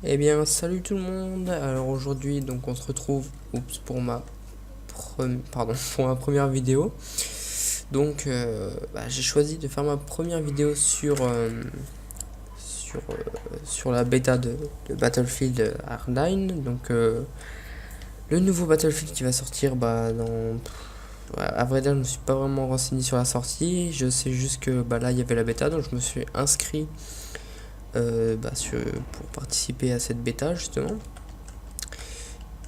Eh bien, salut tout le monde. Alors aujourd'hui, donc on se retrouve pour pour ma première vidéo. Donc, j'ai choisi de faire ma première vidéo sur, euh, sur la bêta de Battlefield Hardline. Donc, le nouveau Battlefield qui va sortir, à vrai dire, je ne me suis pas vraiment renseigné sur la sortie. Je sais juste que là, il y avait la bêta, donc je me suis inscrit pour participer à cette bêta justement.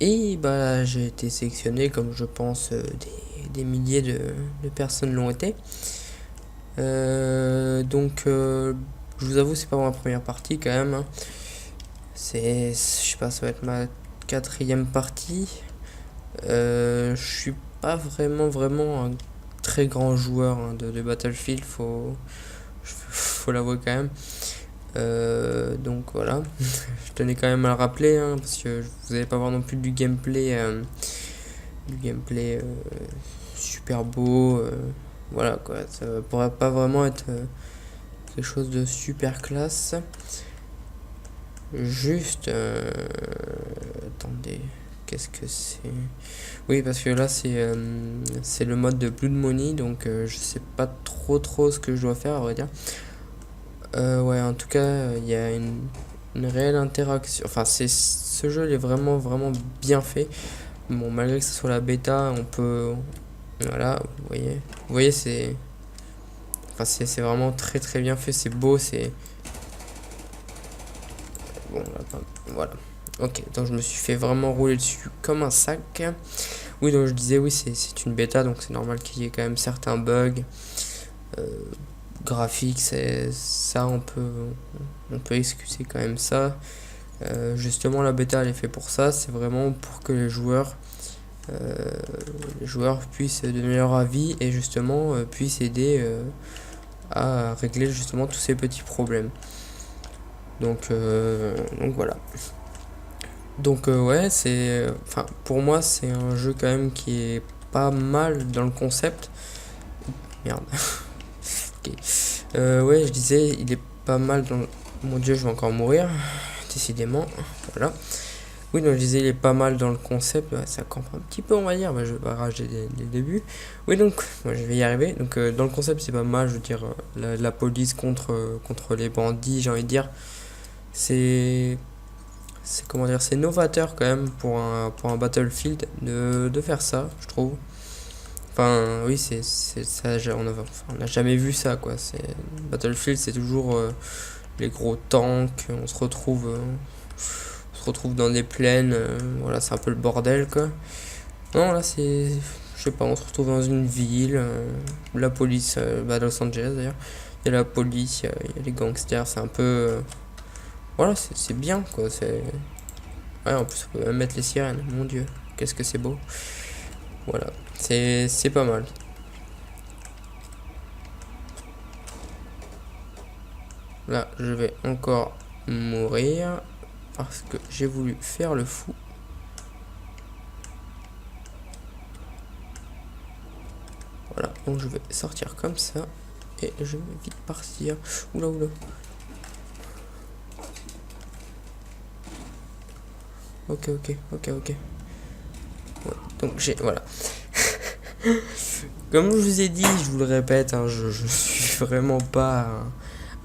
Et j'ai été sélectionné comme je pense des milliers de personnes l'ont été. Je vous avoue, c'est pas ma première partie quand même, hein. Je sais pas, ça va être ma quatrième partie. Je suis pas vraiment un très grand joueur, hein, de Battlefield, faut l'avouer quand même. Donc voilà, je tenais quand même à le rappeler, hein, parce que vous n'allez pas voir non plus du gameplay super beau. Voilà quoi, ça pourrait pas vraiment être quelque chose de super classe. Juste, attendez, qu'est-ce que c'est? Oui, parce que là c'est le mode de Blood Money, donc je sais pas trop ce que je dois faire à vrai dire. Ouais, en tout cas, il y a une réelle interaction. Enfin, ce jeu il est vraiment bien fait. Bon, malgré que ce soit la bêta, on peut. Voilà, vous voyez, c'est vraiment très bien fait. C'est beau, c'est. Bon, là, voilà. Ok, donc je me suis fait vraiment rouler dessus comme un sac. Oui, donc je disais, oui, c'est une bêta, donc c'est normal qu'il y ait quand même certains bugs. Euh, Graphiques, ça, on peut excuser quand même ça. Justement, la bêta elle est faite pour ça, c'est vraiment pour que euh, les joueurs puissent donner leur avis et justement puissent aider à régler justement tous ces petits problèmes. Donc voilà. Donc ouais, enfin pour moi c'est un jeu quand même qui est pas mal dans le concept. Merde. Ok. Ouais, je disais, il est pas mal dans. Mon Dieu, je vais encore mourir. Décidément. Voilà. Oui, donc je disais, il est pas mal dans le concept. Ouais, ça campe un petit peu, on va dire. Je vais pas rager dès le début. Oui, donc, moi, je vais y arriver. Donc, dans le concept, c'est pas mal. Je veux dire, la police contre les bandits, j'ai envie de dire. C'est. C'est comment dire, c'est novateur quand même pour un Battlefield de faire ça, je trouve. Enfin, oui, c'est ça, on n'a jamais vu ça, quoi. Battlefield, c'est toujours les gros tanks, on se retrouve dans des plaines, voilà, c'est un peu le bordel, quoi. Non, là, je sais pas, on se retrouve dans une ville, la police, Los Angeles d'ailleurs, il y a la police, il y a les gangsters, c'est un peu, voilà, c'est bien, quoi. Ouais, en plus, on peut même mettre les sirènes, mon dieu, qu'est-ce que c'est beau. Voilà, c'est pas mal. Là, je vais encore mourir parce que j'ai voulu faire le fou. Voilà, donc je vais sortir comme ça et je vais vite partir. Oula. Ok. Ouais, donc voilà. Comme je vous ai dit, je vous le répète, hein, je suis vraiment pas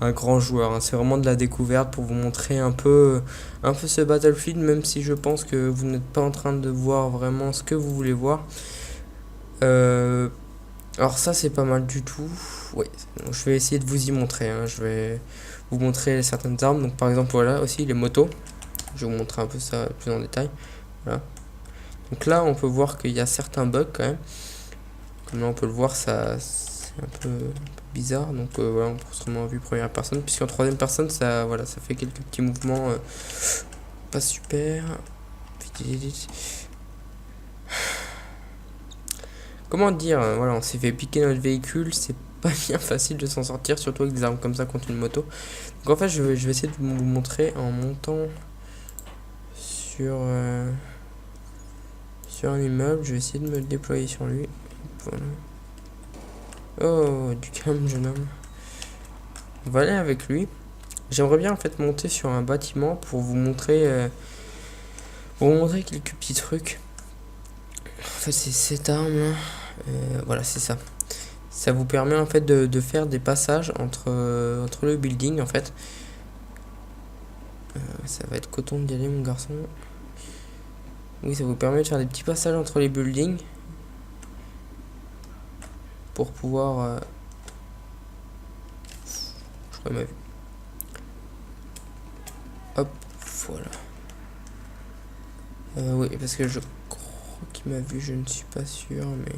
un grand joueur, hein. C'est vraiment de la découverte pour vous montrer un peu ce Battlefield, même si je pense que vous n'êtes pas en train de voir vraiment ce que vous voulez voir. Euh, alors ça c'est pas mal du tout. Oui, donc je vais essayer de vous y montrer, hein. Je vais vous montrer certaines armes. Donc par exemple voilà aussi les motos. Je vais vous montrer un peu ça plus en détail. Voilà. Donc là on peut voir qu'il y a certains bugs quand même. Comme là on peut le voir, ça c'est un peu bizarre. Donc voilà, on peut se remettre en vue première personne. Puisqu'en troisième personne ça fait quelques petits mouvements pas super. Comment dire, voilà, on s'est fait piquer notre véhicule, c'est pas bien facile de s'en sortir, surtout avec des armes comme ça contre une moto. Donc en fait, je vais essayer de vous montrer en montant sur un immeuble. Je vais essayer de me déployer sur lui. Voilà. Oh, du calme, jeune homme. On va aller avec lui. J'aimerais bien en fait monter sur un bâtiment pour vous montrer quelques petits trucs. En fait, c'est cette arme là. Voilà, c'est ça. Ça vous permet en fait de faire des passages entre le building en fait. Ça va être coton d'y aller, mon garçon. Oui, ça vous permet de faire des petits passages entre les buildings pour pouvoir. Je crois qu'il m'a vu. Hop, voilà. Oui, parce que je crois qu'il m'a vu, je ne suis pas sûr, mais.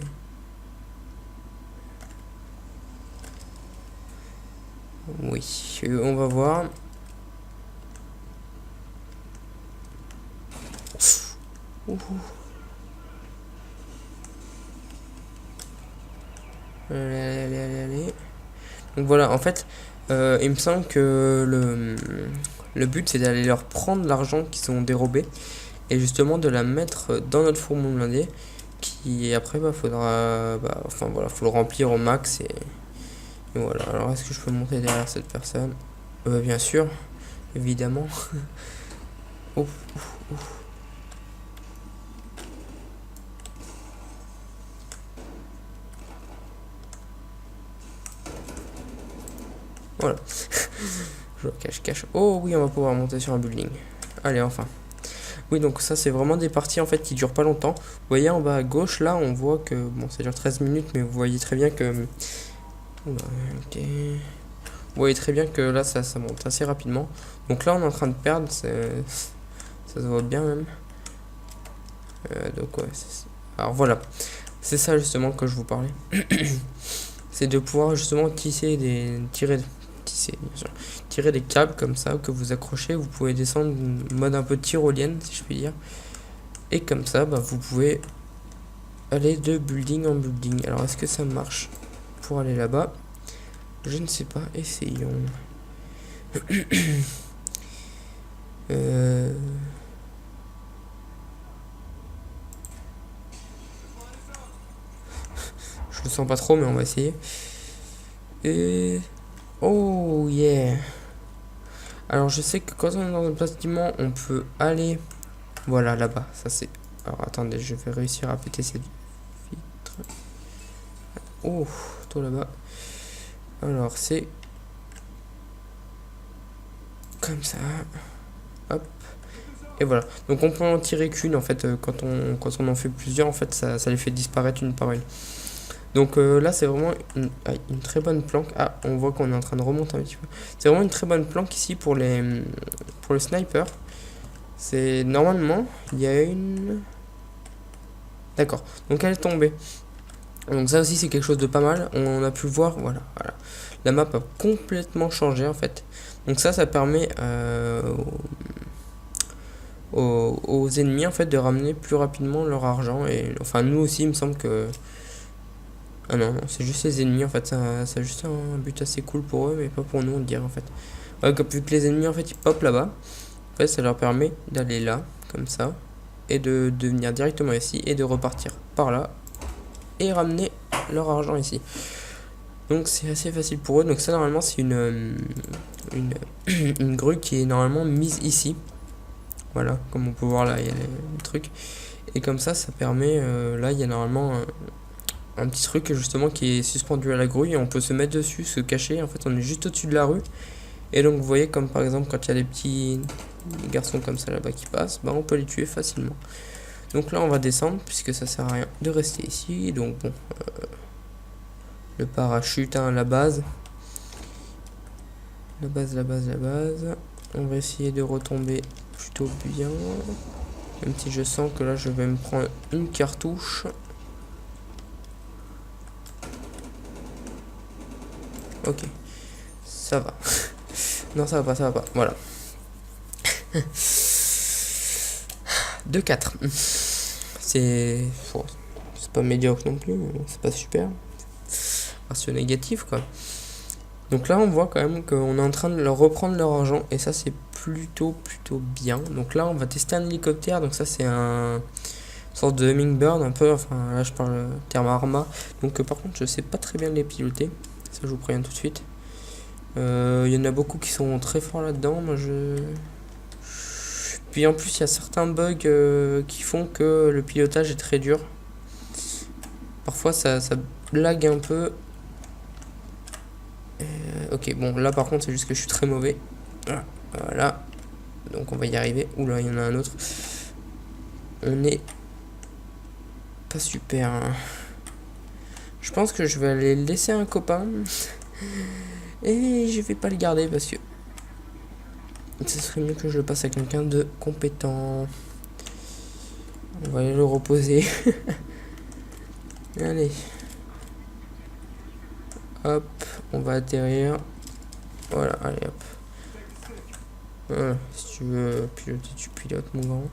Oui, on va voir. Ouh. Allez. Donc voilà, en fait, il me semble que le but c'est d'aller leur prendre l'argent qu'ils ont dérobé et justement de la mettre dans notre fourgon blindé qui après faudra enfin voilà, faut le remplir au max et voilà. Alors est-ce que je peux monter derrière cette personne? Bien sûr, évidemment. Ouf. Voilà. Je cache. Oh oui, on va pouvoir monter sur un building. Allez, enfin. Oui, donc ça, c'est vraiment des parties en fait qui durent pas longtemps. Vous voyez en bas à gauche, là, on voit que. Bon, ça dure 13 minutes, mais vous voyez très bien que. Oula, ok. Vous voyez très bien que là, ça monte assez rapidement. Donc là, on est en train de perdre. Ça se voit bien même. Donc, ouais. Alors voilà. C'est ça justement que je vous parlais. C'est de pouvoir justement tirer des câbles comme ça que vous accrochez. Vous pouvez descendre en mode un peu tyrolienne, si je puis dire. Et comme ça, vous pouvez aller de building en building. Alors, est-ce que ça marche pour aller là-bas? Je ne sais pas. Essayons. Je le sens pas trop, mais on va essayer. Et... Oh yeah. Alors je sais que quand on est dans un bâtiment, on peut aller... Voilà, là-bas. Ça c'est... Alors attendez, je vais réussir à péter cette vitre. Oh, toi là-bas. Alors c'est... Comme ça. Hop. Et voilà. Donc on peut en tirer qu'une en fait. Quand on en fait plusieurs, en fait, ça les fait disparaître une par une. Donc là, c'est vraiment une très bonne planque. Ah, on voit qu'on est en train de remonter un petit peu. C'est vraiment une très bonne planque ici pour le sniper. C'est normalement, il y a une... D'accord. Donc elle est tombée. Donc ça aussi, c'est quelque chose de pas mal. On a pu voir, voilà. La map a complètement changé en fait. Donc ça permet aux ennemis en fait de ramener plus rapidement leur argent. Et enfin, nous aussi, il me semble que... Ah non, c'est juste les ennemis en fait, ça a juste un but assez cool pour eux, mais pas pour nous on dirait en fait. Ouais, vu que les ennemis en fait ils pop là-bas, en fait ça leur permet d'aller là, comme ça, et de venir directement ici, et de repartir par là, et ramener leur argent ici. Donc c'est assez facile pour eux, donc ça normalement c'est une grue qui est normalement mise ici. Voilà, comme on peut voir là, il y a le truc. Et comme ça permet, là il y a normalement... un petit truc justement qui est suspendu à la grue et on peut se mettre dessus, se cacher. En fait, on est juste au-dessus de la rue. Et donc, vous voyez, comme par exemple, quand il y a des petits garçons comme ça là-bas qui passent, on peut les tuer facilement. Donc là, on va descendre puisque ça sert à rien de rester ici. Donc, bon, le parachute, la base. La base. On va essayer de retomber plutôt bien. Même si je sens que là, je vais me prendre une cartouche. Ok, ça va. Non, ça va pas. Voilà. 2-4. C'est pas médiocre non plus, mais c'est pas super. Ratio négatif, quoi. Donc là, on voit quand même qu'on est en train de leur reprendre leur argent. Et ça, c'est plutôt bien. Donc là, on va tester un hélicoptère. Donc ça, c'est une sorte de hummingbird un peu. Enfin, là, je parle terme Arma. Donc par contre, je sais pas très bien les piloter. Ça, je vous préviens tout de suite. Il y en a beaucoup qui sont très forts là-dedans. Moi, Puis en plus, il y a certains bugs qui font que le pilotage est très dur. Parfois, ça lag un peu. Ok, bon, là par contre, c'est juste que je suis très mauvais. Voilà. Donc on va y arriver. Oula, il y en a un autre. On est pas super, hein. Je pense que je vais aller laisser un copain. Et je vais pas le garder parce que ce serait mieux que je le passe à quelqu'un de compétent. On va aller le reposer. Allez. Hop, on va atterrir. Voilà, allez hop. Voilà, si tu veux piloter, tu pilotes, mon grand.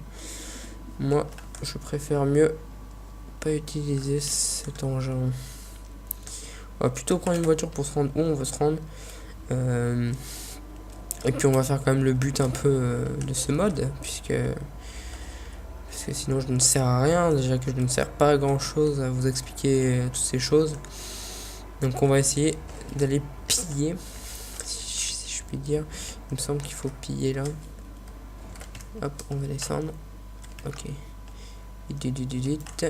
Moi, je préfère mieux pas utiliser cet engin. On va plutôt prendre une voiture pour se rendre où on veut se rendre. Et puis on va faire quand même le but un peu de ce mode, parce que sinon je ne sers à rien. Déjà que je ne sers pas à grand chose à vous expliquer toutes ces choses. Donc on va essayer d'aller piller, si je puis dire. Il me semble qu'il faut piller là. Hop, on va descendre. Ok. Vite.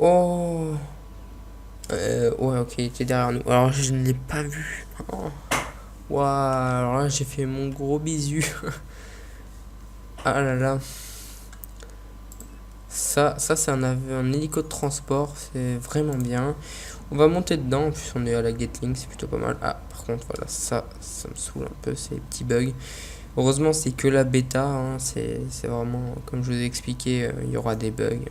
Oh. Ouais, ok, il était derrière nous. Alors je ne l'ai pas vu. Oh. Waouh, alors là j'ai fait mon gros bisu. Ah là là. Ça c'est un hélico de transport, c'est vraiment bien. On va monter dedans, en plus on est à la Gatling, c'est plutôt pas mal. Ah, par contre, voilà, ça me saoule un peu, ces petits bugs. Heureusement, c'est que la bêta, hein, c'est vraiment, comme je vous ai expliqué, il y aura des bugs.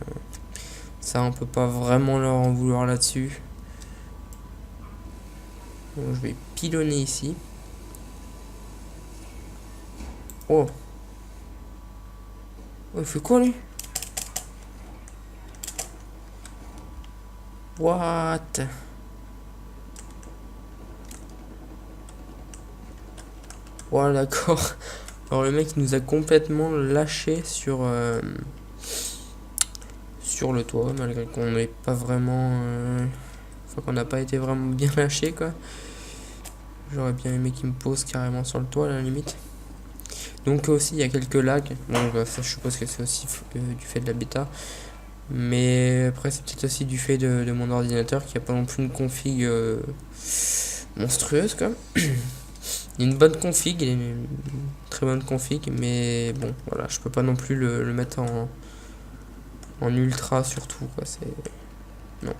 Ça, on peut pas vraiment leur en vouloir là-dessus. Bon, je vais pilonner ici. Oh. Oh, il fait quoi, lui? What? Voilà, d'accord. Alors le mec il nous a complètement lâché sur le toit, malgré qu'on n'est pas vraiment... Enfin qu'on n'a pas été vraiment bien lâché, quoi. J'aurais bien aimé qu'il me pose carrément sur le toit, à la limite. Donc aussi il y a quelques lags. Donc ça je suppose que c'est aussi du fait de la bêta. Mais après c'est peut-être aussi du fait de mon ordinateur qui a pas non plus une config monstrueuse, quoi. Il y a une bonne config, il y a une très bonne config, mais bon, voilà, je peux pas non plus le mettre en ultra surtout, quoi, c'est... Non.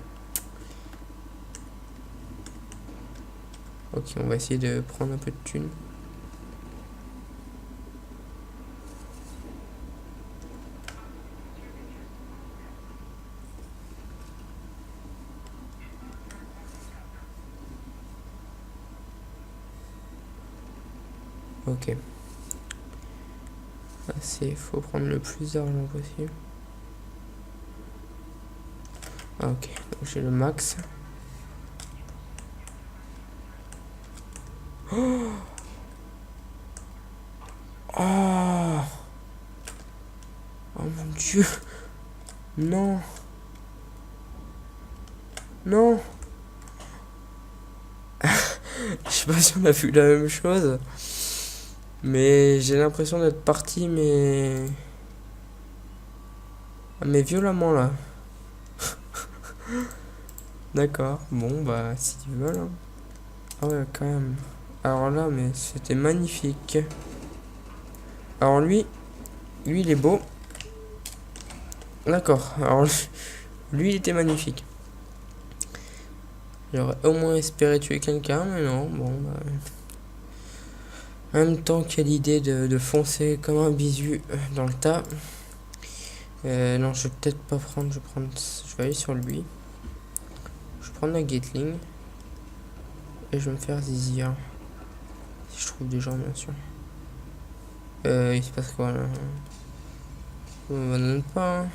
Ok, on va essayer de prendre un peu de thunes. Ok. Faut prendre le plus d'argent possible. Ah, ok, donc j'ai le max. Oh, oh, oh mon dieu. Non. Non. Je sais pas si on a vu la même chose. Mais j'ai l'impression d'être parti, mais... Mais violemment, là. D'accord. Bon, bah, s'ils veulent, hein. Ah ouais, quand même. Alors là, mais c'était magnifique. Alors lui, il est beau. D'accord. Alors lui, il était magnifique. J'aurais au moins espéré tuer quelqu'un, mais non. Bon, bah... En même temps, quelle idée de foncer comme un bisu dans le tas. Non, je vais peut-être pas prendre. Je vais aller sur lui. Je vais prendre la Gatling. Et je vais me faire zizir. Si je trouve des gens, bien sûr. Il se passe quoi là? On m'abandonne pas. Hein.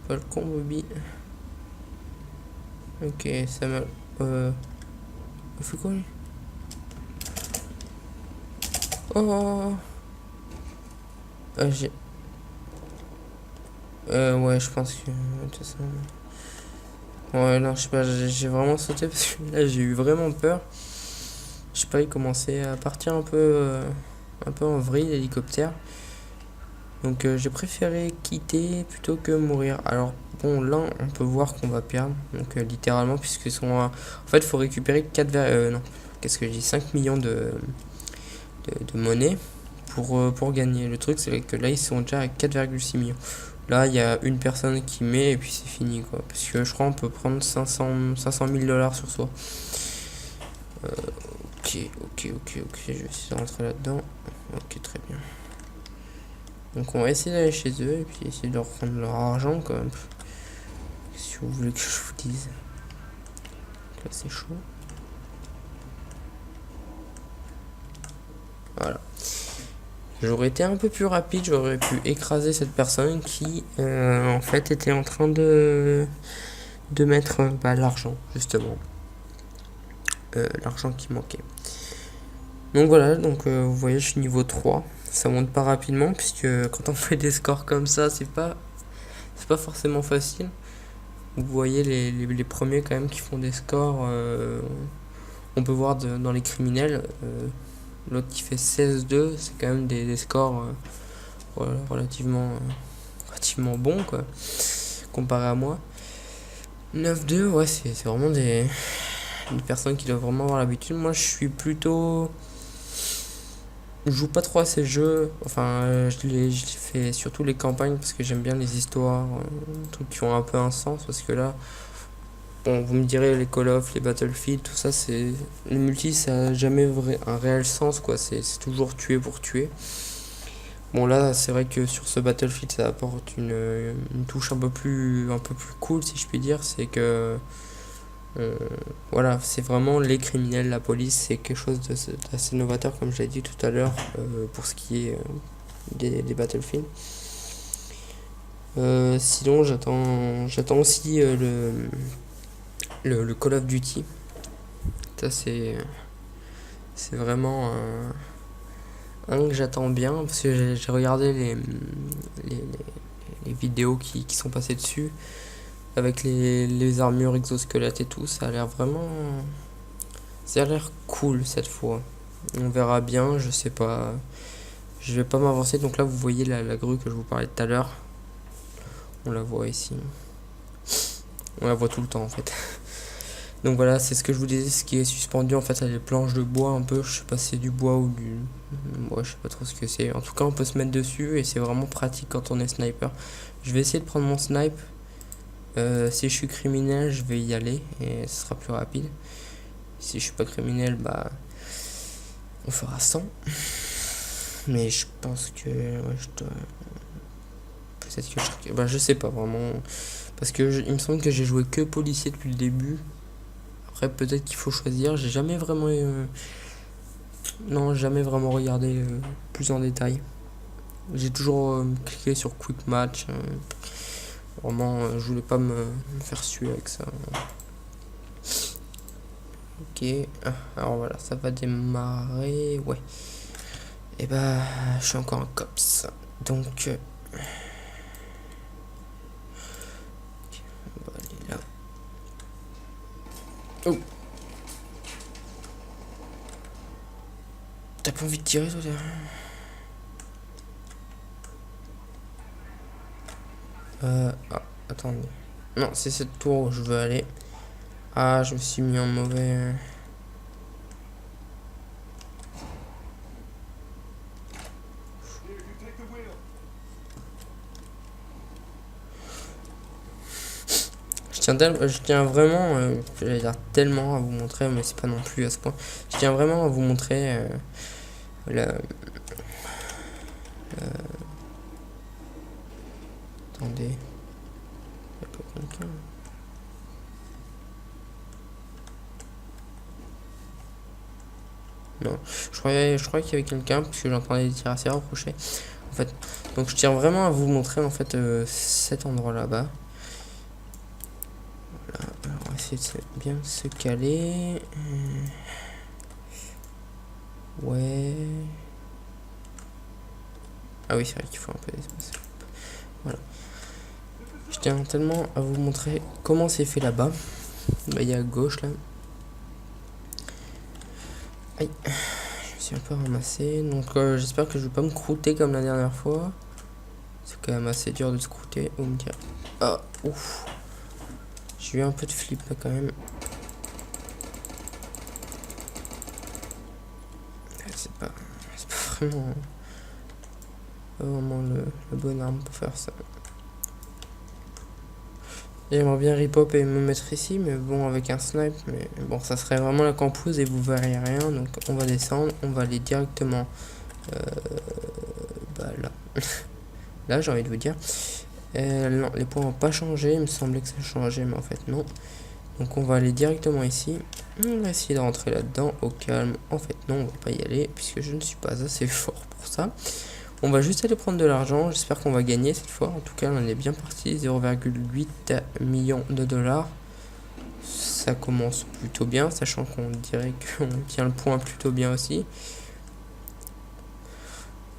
Pas le con, Bobby. Ok, ça m'a. On fait quoi lui? Oh! J'ai... ouais, je pense que... tout ça... Ouais, non, je sais pas, j'ai vraiment sauté parce que là, j'ai eu vraiment peur. Je sais pas, il commençait à partir un peu en vrille, l'hélicoptère. Donc j'ai préféré quitter plutôt que mourir. Alors bon, là on peut voir qu'on va perdre. Donc littéralement, puisque sont en fait, il faut récupérer 4 non, qu'est-ce que je dis, 5 millions de monnaie pour gagner. Le truc c'est que là ils sont déjà à 4,6 millions. Là il y a une personne qui met et puis c'est fini quoi. Parce que je crois on peut prendre 500 000 dollars sur soi. Ok, je vais essayer de rentrer là-dedans. Ok, très bien. Donc on va essayer d'aller chez eux et puis essayer de leur prendre leur argent quand même. Si vous voulez que je vous dise. Donc là c'est chaud. Voilà. J'aurais été un peu plus rapide, j'aurais pu écraser cette personne qui en fait était en train de mettre l'argent justement. L'argent qui manquait. Donc voilà, donc vous voyez je suis niveau 3. Ça monte pas rapidement puisque quand on fait des scores comme ça c'est pas forcément facile. Vous voyez les premiers quand même qui font des scores. On peut voir dans les criminels. L'autre qui fait 16-2, c'est quand même des scores relativement bons quoi, comparé à moi. 9-2, ouais, c'est vraiment des personnes qui doivent vraiment avoir l'habitude. Moi je suis plutôt... Je joue pas trop à ces jeux, enfin je les fais surtout les campagnes parce que j'aime bien les histoires, trucs qui ont un peu un sens, parce que là, bon, vous me direz les Call of, les Battlefield, tout ça, c'est... Le multi, ça a jamais un réel sens, quoi, c'est toujours tuer pour tuer. Bon là, c'est vrai que sur ce Battlefield, ça apporte une touche un peu plus cool, si je puis dire, c'est que... voilà, c'est vraiment les criminels, la police, c'est quelque chose d'assez novateur, comme je l'ai dit tout à l'heure, pour ce qui est des Battlefield. Sinon, j'attends aussi le Call of Duty. Ça, c'est vraiment un que j'attends bien, parce que j'ai regardé les vidéos qui sont passées dessus, avec les armures exosquelettes et tout. Ça a l'air cool cette fois. On verra bien, je sais pas. Je vais pas m'avancer. Donc là, vous voyez la grue que je vous parlais tout à l'heure. On la voit ici. On la voit tout le temps en fait. Donc voilà, c'est ce que je vous disais, ce qui est suspendu en fait, à des planches de bois un peu. Je sais pas si c'est du bois ou du... Ouais, je sais pas trop ce que c'est. En tout cas, on peut se mettre dessus et c'est vraiment pratique quand on est sniper. Je vais essayer de prendre mon snipe. Si je suis criminel, je vais y aller et ce sera plus rapide. Si je suis pas criminel, bah on fera 100. Mais je pense que ouais, je dois... Peut-être que je sais pas vraiment, parce que il me semble que j'ai joué que policier depuis le début. Après peut-être qu'il faut choisir. J'ai jamais vraiment jamais vraiment regardé plus en détail. J'ai toujours cliqué sur quick match. Vraiment, je voulais pas me faire suer avec ça. Ok, alors voilà, ça va démarrer. Ouais. Et bah, je suis encore un cops. Donc, on va aller là. Oh! T'as pas envie de tirer, toi? Attendez. Non, c'est cette tour où je veux aller. Ah, je me suis mis en mauvais... Je tiens vraiment, j'allais dire tellement à vous montrer, mais c'est pas non plus à ce point. Je tiens vraiment à vous montrer attendez. Y'a pas quelqu'un? Non, je croyais qu'il y avait quelqu'un parce que j'entendais des tirs assez rapprochés. En fait, donc je tiens vraiment à vous montrer en fait cet endroit là-bas. Voilà, alors on va essayer de bien se caler. Ouais. Ah oui, c'est vrai qu'il faut un peu d'espace. Voilà. Je tiens tellement à vous montrer comment c'est fait là-bas. Bah, il y a à gauche là. Aïe. Je me suis un peu ramassé. Donc j'espère que je vais pas me croûter comme la dernière fois. C'est quand même assez dur de se croûter. Ou me dire. Ah, ouf. J'ai eu un peu de flip là quand même. C'est pas vraiment, la bonne arme pour faire ça. J'aimerais bien ripop et me mettre ici, mais bon, avec un snipe, mais bon, ça serait vraiment la campouse et vous verriez rien. Donc on va descendre, on va aller directement bah là. Là, j'ai envie de vous dire. Non, les points n'ont pas changé, il me semblait que ça changeait, mais en fait non. Donc on va aller directement ici. On va essayer de rentrer là-dedans au calme. En fait non, on va pas y aller puisque je ne suis pas assez fort pour ça. On va juste aller prendre de l'argent. J'espère qu'on va gagner cette fois. En tout cas, on est bien parti. 0,8 millions de dollars. Ça commence plutôt bien, sachant qu'on dirait qu'on tient le point plutôt bien aussi.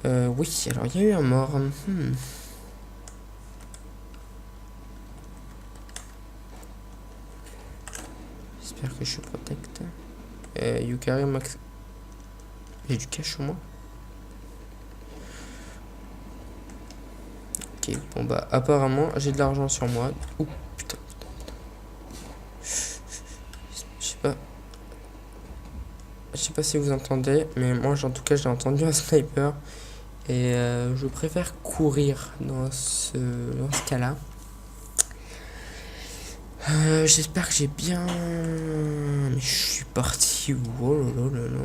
Oui, alors il y a eu un mort. J'espère que je suis protect. Yukari Max. J'ai du cash sur moi. Ok, bon bah apparemment j'ai de l'argent sur moi. Ouh putain. Je sais pas si vous entendez, mais moi en tout cas j'ai entendu un sniper. Et je préfère courir dans ce cas-là. J'espère que j'ai bien. Mais je suis parti où? Oh là là là là.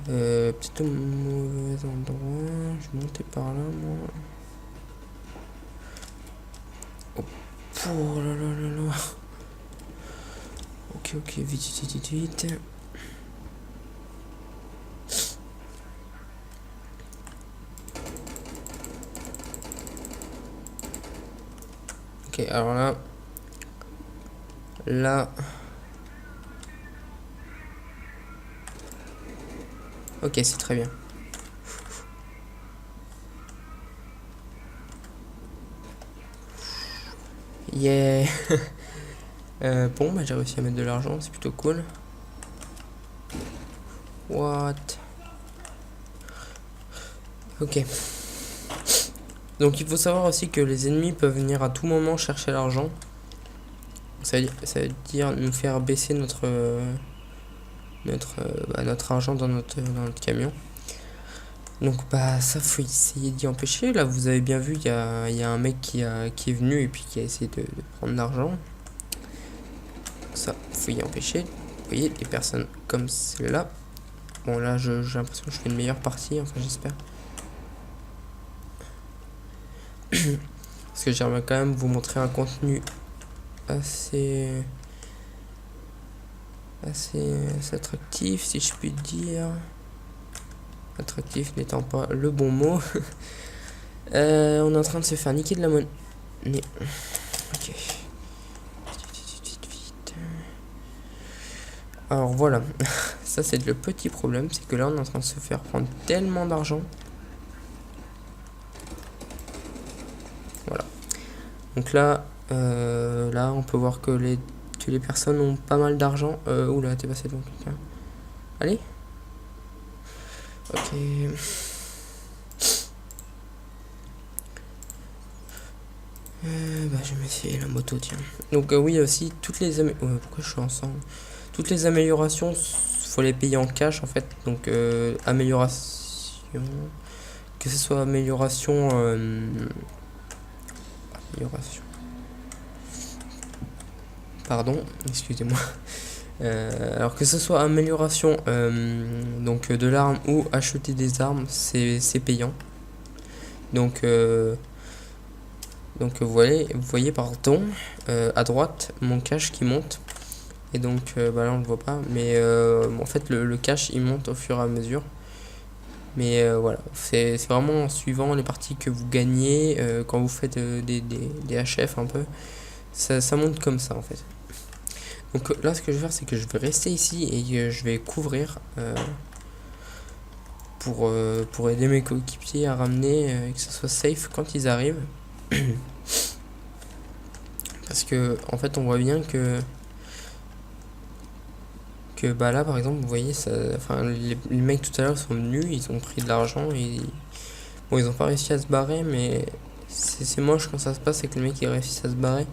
Peut-être au mauvais endroit. Je vais monter par là, moi. Oh là là là là. Ok, ok, vite, vite, vite, vite. Ok, alors là. Là. Ok, c'est très bien. Yeah. Bon, bah j'ai réussi à mettre de l'argent, c'est plutôt cool. What? Ok. Donc il faut savoir aussi que les ennemis peuvent venir à tout moment chercher l'argent. Ça veut dire nous faire baisser notre argent dans notre camion. Donc bah ça faut essayer d'y empêcher. Là vous avez bien vu, il y a un mec qui est venu et puis qui a essayé de prendre l'argent. Ça faut y empêcher. Vous voyez, des personnes comme celle-là. Bon là j'ai l'impression que je fais une meilleure partie, enfin j'espère. Parce que j'aimerais quand même vous montrer un contenu assez attractif, si je puis dire. Attractif n'étant pas le bon mot. On est en train de se faire niquer de la monnaie. Ok. Vite. Alors voilà. Ça c'est le petit problème, c'est que là on est en train de se faire prendre tellement d'argent. Voilà. Donc là, on peut voir que les personnes ont pas mal d'argent. Oula, t'es passé devant quelqu'un. Allez. Ok. Je vais essayer la moto, tiens. Donc oui, aussi, pourquoi je suis ensemble? Toutes les améliorations, faut les payer en cash, en fait. Donc, amélioration... Que ce soit amélioration... Pardon, excusez-moi. Alors que ce soit amélioration donc de l'arme ou acheter des armes, c'est payant. Donc vous voyez pardon, à droite mon cash qui monte. Et donc là on le voit pas, mais en fait le cash il monte au fur et à mesure. Mais voilà, c'est vraiment en suivant les parties que vous gagnez quand vous faites des HF un peu. Ça monte comme ça en fait. Donc là ce que je vais faire c'est que je vais rester ici et je vais couvrir pour aider mes coéquipiers à ramener et que ça soit safe quand ils arrivent. Parce que en fait on voit bien que bah là par exemple vous voyez ça, enfin les mecs tout à l'heure sont venus, ils ont pris de l'argent et bon ils ont pas réussi à se barrer, mais c'est moche quand ça se passe et que les mecs ils réussissent à se barrer.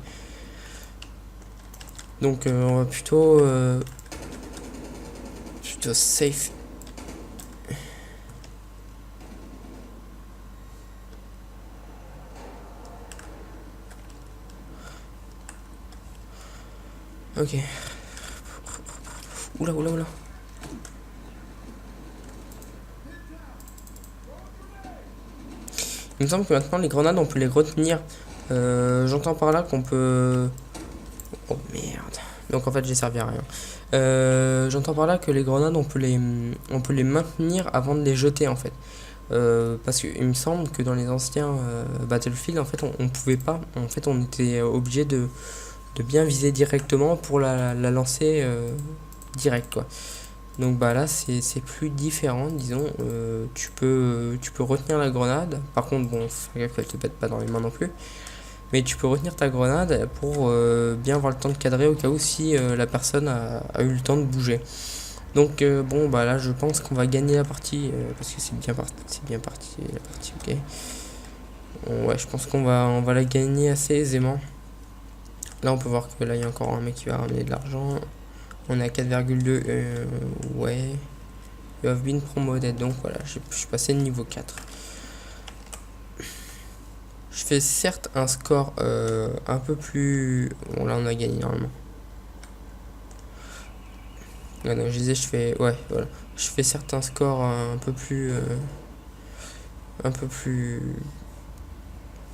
Donc on va plutôt safe. Ok. Oula, oula, oula. Il me semble que maintenant les grenades on peut les retenir. J'entends par là qu'on peut... Oh merde. Donc en fait j'ai servi à rien. J'entends par là que les grenades on peut les maintenir avant de les jeter en fait. Parce qu'il me semble que dans les anciens Battlefield en fait on pouvait pas. En fait on était obligé de bien viser directement pour la lancer direct quoi. Donc bah là c'est plus différent, disons. Tu peux retenir la grenade. Par contre bon, fais gaffe qu'elle te pète pas dans les mains non plus. Mais tu peux retenir ta grenade pour bien avoir le temps de cadrer au cas où si la personne a eu le temps de bouger. Donc bon bah là je pense qu'on va gagner la partie parce que c'est bien parti la partie, ok. Ouais, je pense qu'on va la gagner assez aisément. Là on peut voir que là il y a encore un mec qui va ramener de l'argent. On est à 4,2. Ouais. You have been promoted. Donc voilà, je suis passé de niveau 4. Je fais certes un score un peu plus... Bon là on a gagné normalement. Ah non, je disais je fais... Ouais, voilà. Je fais certes un score un peu plus...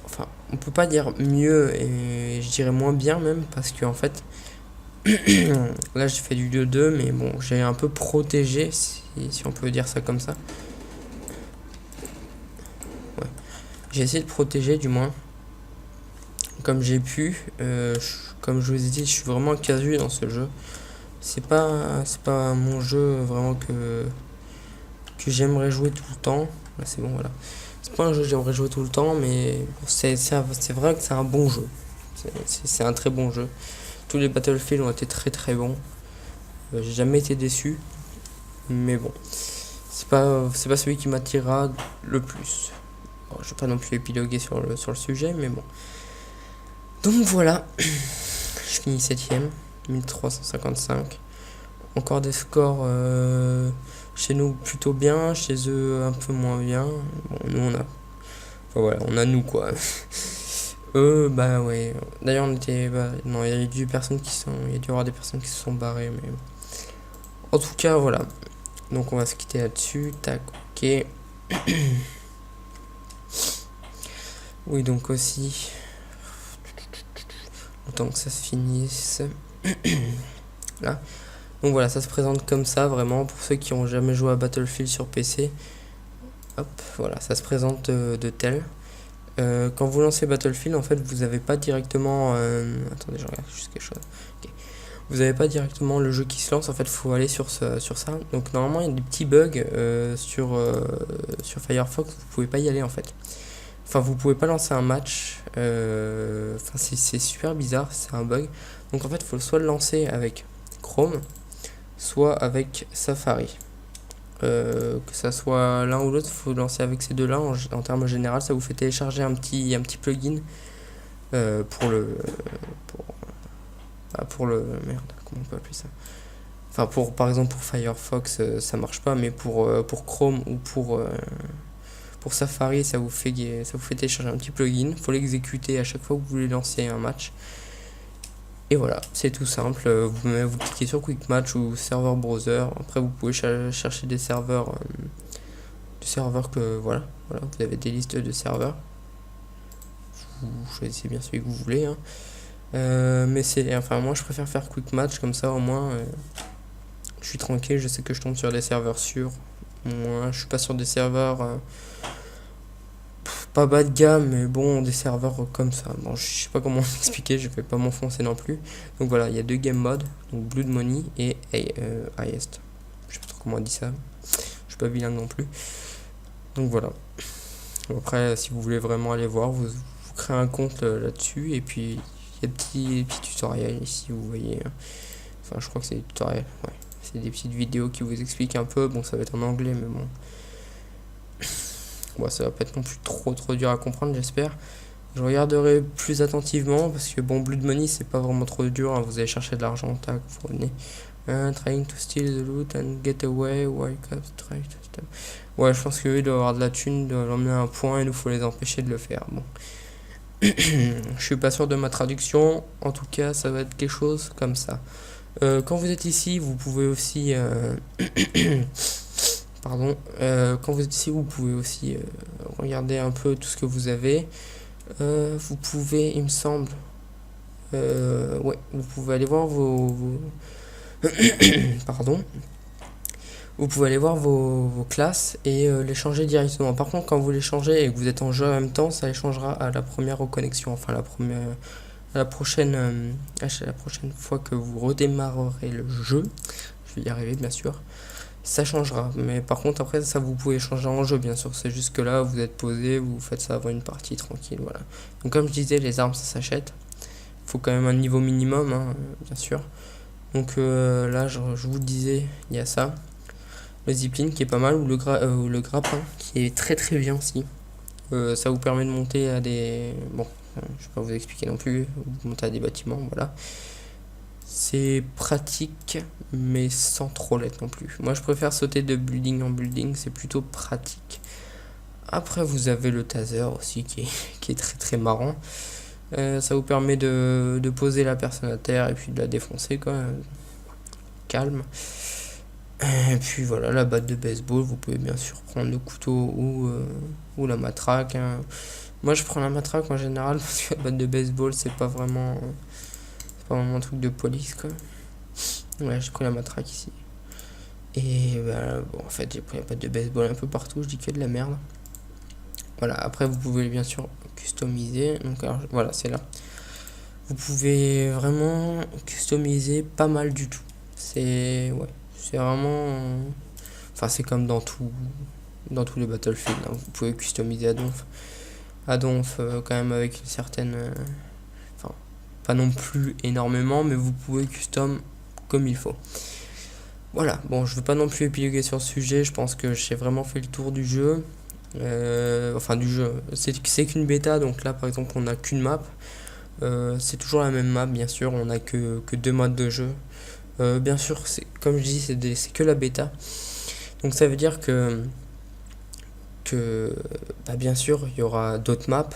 Enfin, on peut pas dire mieux et je dirais moins bien même parce que en fait... Là j'ai fait du 2-2 mais bon j'ai un peu protégé si on peut dire ça comme ça. Ouais. J'ai essayé de protéger du moins comme j'ai pu. Comme je vous ai dit, je suis vraiment casu dans ce jeu. C'est pas mon jeu vraiment que j'aimerais jouer tout le temps. Là c'est bon, voilà. C'est pas un jeu que j'aimerais jouer tout le temps, mais c'est vrai que c'est un bon jeu. C'est un très bon jeu. Tous les Battlefield ont été très très bons. J'ai jamais été déçu. Mais bon, c'est pas celui qui m'attirera le plus. Bon, je vais pas non plus épiloguer sur le sujet, mais bon. Donc voilà, je finis 7ème, 1355. Encore des scores chez nous plutôt bien, chez eux un peu moins bien. Bon, nous on a... Enfin voilà, on a nous quoi. Bah ouais. D'ailleurs on était... Bah, non, il y a dû y avoir des personnes qui se sont barrées, mais... En tout cas, voilà. Donc on va se quitter là-dessus. Tac, ok. Oui, donc aussi... Autant que ça se finisse. Là. Donc voilà, ça se présente comme ça, vraiment, pour ceux qui ont jamais joué à Battlefield sur PC. Hop, voilà, ça se présente de tel. Quand vous lancez Battlefield, en fait, vous n'avez pas directement... Attendez, je regarde juste quelque chose. Okay. Vous n'avez pas directement le jeu qui se lance, en fait, il faut aller sur ça. Donc normalement, il y a des petits bugs sur Firefox, vous pouvez pas y aller, en fait. Enfin, vous pouvez pas lancer un match. Enfin, c'est super bizarre, c'est un bug. Donc en fait, il faut soit le lancer avec Chrome, soit avec Safari. Que ça soit l'un ou l'autre, il faut le lancer avec ces deux-là. En termes général, ça vous fait télécharger un petit plugin pour le merde, comment on peut appeler ça? Enfin, par exemple pour Firefox, ça marche pas, mais pour Chrome ou pour Safari, ça vous fait télécharger un petit plugin. Faut l'exécuter à chaque fois que vous voulez lancer un match. Et voilà, c'est tout simple. Vous cliquez sur Quick Match ou serveur browser. Après, vous pouvez chercher des serveurs, que voilà, vous avez des listes de serveurs. Vous choisissez bien celui que vous voulez. Hein. Mais moi, je préfère faire Quick Match comme ça, au moins, je suis tranquille. Je sais que je tombe sur des serveurs sûrs. Moi, je suis pas sur des serveurs pas bas de gamme, mais bon, des serveurs comme ça. Bon, je sais pas comment expliquer, je vais pas m'enfoncer non plus. Donc voilà, il y a deux game modes, donc Blood Money et Highest. Je sais pas trop comment on dit ça, je suis pas bilingue non plus. Donc voilà. Après, si vous voulez vraiment aller voir, vous créez un compte là-dessus, et puis il y a des petits tutoriels ici, vous voyez. Enfin, je crois que c'est des tutoriels, ouais. C'est des petites vidéos qui vous expliquent un peu. Bon, ça va être en anglais, mais bon. Bon, ça va pas être non plus trop dur à comprendre, j'espère. Je regarderai plus attentivement parce que bon, Blood Money c'est pas vraiment trop dur, hein. Vous allez chercher de l'argent, tac, vous revenez. Trying to steal the loot and get away, wake up, try to stop. Ouais, je pense qu'eux ils doivent avoir de la thune, doivent l'emmener à un point et nous faut les empêcher de le faire. Bon. Je suis pas sûr de ma traduction, en tout cas ça va être quelque chose comme ça. Quand vous êtes ici, vous pouvez aussi pardon, quand vous êtes ici, vous pouvez aussi regarder un peu tout ce que vous avez. Vous pouvez, il me semble, ouais, vous pouvez aller voir vos pardon, vous pouvez aller voir vos classes et les changer directement. Par contre, quand vous les changez et que vous êtes en jeu en même temps, ça les changera à la première reconnexion, enfin à la prochaine fois que vous redémarrerez le jeu. Je vais y arriver, bien sûr. Ça changera, mais par contre après ça vous pouvez changer en jeu, bien sûr. C'est juste que là vous êtes posé, vous faites ça avant une partie tranquille, voilà. Donc comme je disais, les armes ça s'achète. Il faut quand même un niveau minimum, hein, bien sûr. Donc là je vous disais, il y a ça, le zipline qui est pas mal, ou le grappin qui est très bien aussi. Ça vous permet de monter à des... Bon, je vais pas vous expliquer non plus, vous montez à des bâtiments, voilà. C'est pratique, mais sans trop l'être non plus. Moi, je préfère sauter de building en building, c'est plutôt pratique. Après, vous avez le taser aussi, qui est très marrant. Ça vous permet de poser la personne à terre et puis de la défoncer, quoi. Calme. Et puis voilà, la batte de baseball, vous pouvez bien sûr prendre le couteau ou la matraque, hein. Moi, je prends la matraque en général, parce que la batte de baseball, c'est pas vraiment un truc de police, quoi. Ouais, j'ai pris la matraque ici. Et bah, bon, en fait, j'ai pris la batte de baseball un peu partout, je dis que de la merde. Voilà, après, vous pouvez bien sûr customiser. Donc, alors, voilà, c'est là. Vous pouvez vraiment customiser pas mal du tout. C'est vraiment. Enfin, c'est comme dans tous les Battlefield, hein. Vous pouvez customiser à donf quand même avec une certaine. Enfin, pas non plus énormément, mais vous pouvez custom comme il faut. Voilà, bon, je veux pas non plus épiloguer sur ce sujet, je pense que j'ai vraiment fait le tour du jeu. Enfin, du jeu, c'est qu'une bêta, donc là par exemple, on n'a qu'une map. C'est toujours la même map, bien sûr, on n'a que 2 modes de jeu. Bien sûr, comme je dis, c'est que la bêta. Donc ça veut dire que bah, bien sûr, il y aura d'autres maps.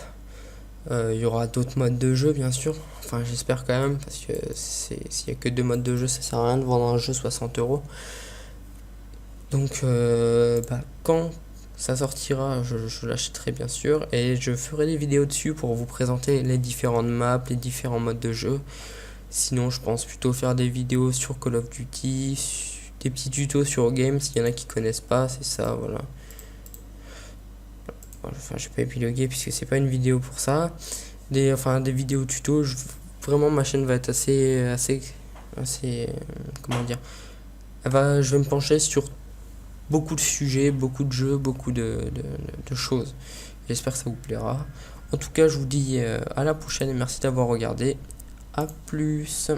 Il y aura d'autres modes de jeu, bien sûr. Enfin, j'espère quand même, parce que s'il y a que 2 modes de jeu, ça sert à rien de vendre un jeu 60€. Donc, bah, quand ça sortira, je l'achèterai bien sûr, et je ferai des vidéos dessus pour vous présenter les différentes maps, les différents modes de jeu. Sinon, je pense plutôt faire des vidéos sur Call of Duty, des petits tutos sur Games, s'il y en a qui connaissent pas, c'est ça, voilà. Enfin, je vais pas épiloguer puisque c'est pas une vidéo pour ça. Des vidéos tutos, vraiment ma chaîne va être assez comment dire, je vais me pencher sur beaucoup de sujets, beaucoup de jeux, beaucoup de choses. J'espère que ça vous plaira. En tout cas, je vous dis à la prochaine et merci d'avoir regardé. À plus.